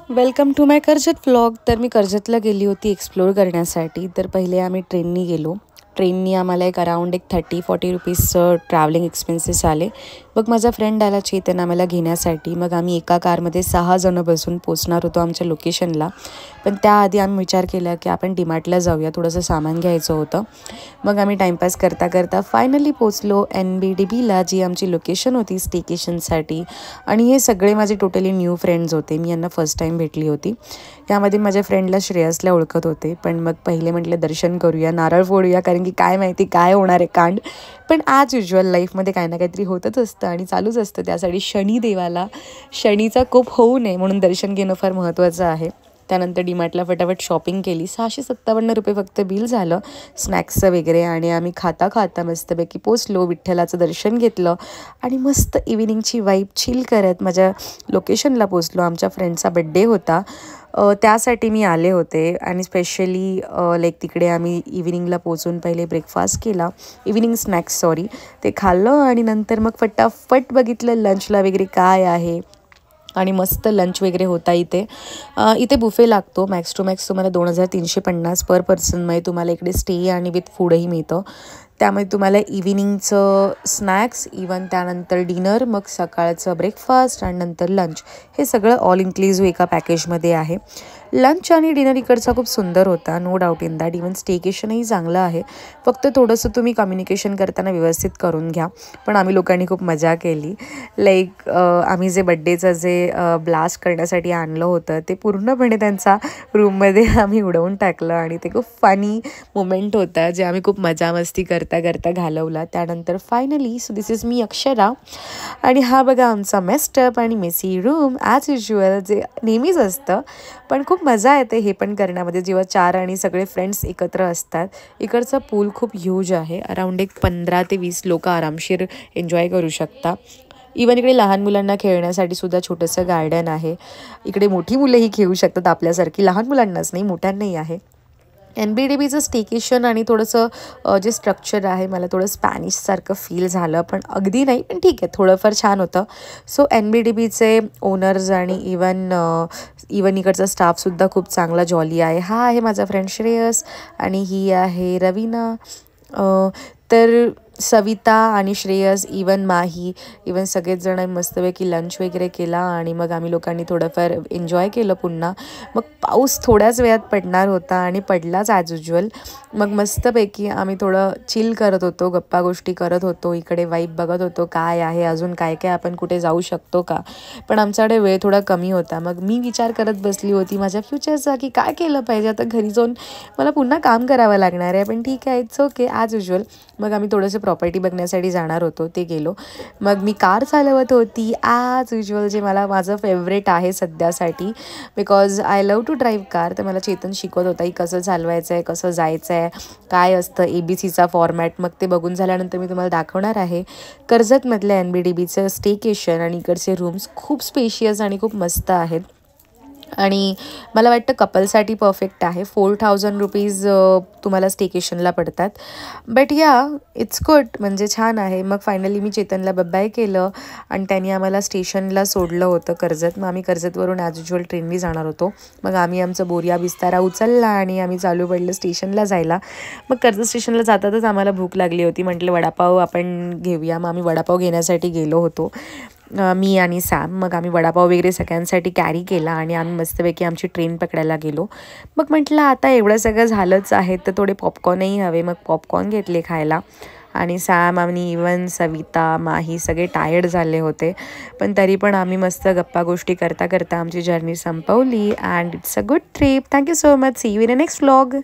Welcome to my Karjat vlog. तर मी कर्जतला गेली होती एक्सप्लोर करण्यासाठी. तर पहिले आम्ही ट्रेननी गेलो. ट्रेननी आम्हाला अराउंड 30-40 रुपीजचं ट्रॅव्हलिंग एक्सपेन्सेस आले. मग माझा फ्रेंड आला चेतन आम्हाला घेण्यासाठी. मग आम्ही एका कारमध्ये 6 जणं बसून पोचणार होतो आमच्या लोकेशनला. पण त्याआधी आम्ही विचार केला की आपण डीमार्टला जाऊया, थोडंसं सामान घ्यायचं होतं. मग आम्ही टाईमपास करता करता फायनली पोचलो NBDBला, जी आमची लोकेशन होती स्टेकेशनसाठी. आणि हे सगळे माझे टोटली न्यू फ्रेंड्स होते. मी यांना फर्स्ट टाईम भेटली होती. त्यामध्ये माझ्या फ्रेंडला श्रेयसला ओळखत होते. पण मग पहिले म्हटलं दर्शन करूया, नारळ फोडूया, कारण की काय माहिती काय होणार आहे कांड. पण ॲज युज्युअल लाईफमध्ये काही ना काहीतरी होतच असतं आणि चालूच असतं. त्यासाठी शनिदेवाला शनीचा कोप होऊ नये म्हणून दर्शन घेणं फार महत्त्वाचं आहे. त्यानंतर डीमार्टला फटाफट शॉपिंग केली. 657 रुपये फक्त बिल झालं स्नॅक्सचं वगैरे. आणि आम्ही खाता खाता मस्तपैकी पोचलो, विठ्ठलाचं दर्शन घेतलं आणि मस्त इव्हिनिंगची वाईब चिल करत माझ्या लोकेशनला पोचलो. आमच्या फ्रेंडचा बड्डे होता, त्यासाठी मी आले होते. आणि स्पेशली तिकडे आम्ही इव्हिनिंगला पोचून पहिले ब्रेकफास्ट केला, इव्हिनिंग स्नॅक्स ते खाल्लं. आणि नंतर मग फटाफट बघितलं लंचला वगैरे काय आहे. आणि मस्त लंच वगैरे होता इथे बुफे लागतो. मॅक्स टू मॅक्स तुम्हाला 2350 पर पर्सनमध्ये तुम्हाला इकडे स्टे आणि विथ फूडही मिळतं. त्यामध्ये तुम्हाला इव्हिनिंगचं स्नॅक्स, इवन त्यानंतर डिनर, मग सकाळचं ब्रेकफास्ट आणि नंतर लंच, हे सगळं ऑल इन्क्लुझिव्ह एका पॅकेजमध्ये आहे. लंच आणि डिनर इकडचा खूप सुंदर होता, no doubt in that. Even स्टेकेशनही चांगलं आहे. फक्त थोडंसं तुम्ही कम्युनिकेशन करताना व्यवस्थित करून घ्या. पण आम्ही लोकांनी खूप मजा केली. आम्ही जे बड्डेचं जे ब्लास्ट करण्यासाठी आणलं होतं ते पूर्णपणे त्यांचा रूममध्ये आम्ही उडवून टाकलं. आणि ते खूप फनी मोमेंट होता, जे आम्ही खूप मजा मस्ती करता करता घालवला. त्यानंतर finally this is me Akshara. आणि हा बघा आमचा मेस्टअप आणि मेसी रूम ॲज युज्युअल, जे नेहमीच असतं. पण खूप मजा येते हे पण करण्यामध्ये, जेव्हा 4 आणि सगळे फ्रेंड्स एकत्र असतात. इकडचा पूल खूप ह्यूज आहे. अराउंड 15 ते 20 लोक आरामशीर एन्जॉय करू शकता. इवन इकडे लहान मुलांना खेळण्यासाठी सुद्धा छोटंसं गार्डन आहे. इकडे मोठी मुलंही खेळू शकतात आपल्यासारखी, लहान मुलांनाच नाही मोठ्यांनाही आहे. NBDBचं स्टेकेशन आणि थोडंसं जे स्ट्रक्चर आहे, मला थोडं स्पॅनिशसारखं फील झालं. पण अगदी नाही, पण ठीक आहे, थोडंफार छान होतं. सो NBDBचे ओनर्स आणि इवन इकडचा स्टाफसुद्धा खूप चांगला जॉली आहे. हा आहे माझा फ्रेंड श्रेयस आणि ही आहे रवीना. तर सविता आणि श्रेयस, इवन माही, इवन सगळेच जण मस्तपैकी लंच वगैरे केला. आणि मग आम्ही लोकांनी थोडंफार एन्जॉय केलं पुन्हा. मग पाऊस थोड्याच वेळात पडणार होता आणि पडलाच ॲज युज्युअल. मग मस्तपैकी आम्ही थोडं चिल करत होतो, गप्पा गोष्टी करत होतो, इकडे वाईब बघत होतो काय आहे अजून, काय काय आपण कुठे जाऊ शकतो का. पण आमच्याकडे वेळ थोडा कमी होता. मग मी विचार करत बसली होती माझ्या फ्युचरचा, की काय केलं पाहिजे. आता घरी जाऊन मला पुन्हा काम करावं लागणार आहे, पण ठीक आहे, इट्स ओके ॲज युज्युअल. मग आम्ही थोडंसं प्रॉपर्टी बघण्यासाठी जाणार होतो, ते गेलो. मग मी कार चालवत होती ॲज युज्युअल, जे माझं फेवरेट आहे सध्यासाठी, because I love to drive car. तर मला चेतन शिकवत होता की कसं चालवायचं आहे, कसं जायचं आहे, काय असतं ABCचा फॉर्मॅट. मग ते बघून झाल्यानंतर मी तुम्हाला दाखवणार आहे कर्जतमधल्या NBDBचं स्टेकेशन. आणि इकडचे रूम्स खूप स्पेशियस आणि खूप मस्त आहेत. आणि मला वाटतं कपलसाठी परफेक्ट आहे. 4000 रुपीज तुम्हाला स्टेकेशनला पडतात. बट इट्स गुड, म्हणजे छान आहे. मग फायनली मी चेतनला बाय केलं आणि त्यांनी आम्हाला स्टेशनला सोडलं होतं कर्जत. मग आम्ही कर्जतवरून ॲज युज्युअल ट्रेननी जाणार होतो. मग आम्ही आमचं बोरिया बिस्तारा उचलला आणि आम्ही चालू पडलं स्टेशनला जायला. मग कर्जत स्टेशनला जातातच आम्हाला भूक लागली होती. म्हटलं वडापाव आपण घेऊया. मग आम्ही वडापाव घेण्यासाठी गेलो होतो, मी आणि सॅम. मग आम्ही वडापाव वगैरे सगळ्यांसाठी कॅरी केला आणि आम्ही मस्तपैकी आमची ट्रेन पकडायला गेलो. मग म्हटलं आता एवढं सगळं झालंच आहे तर थोडे पॉपकॉर्नही हवे. मग पॉपकॉर्न घेतले खायला. आणि सॅम आणि इवन सविता, माही सगळे टायर्ड झाले होते. पण तरी पण आम्ही मस्त गप्पा गोष्टी करता करता आमची जर्नी संपवली. And it's a good trip. Thank you so much. See you in a next vlog.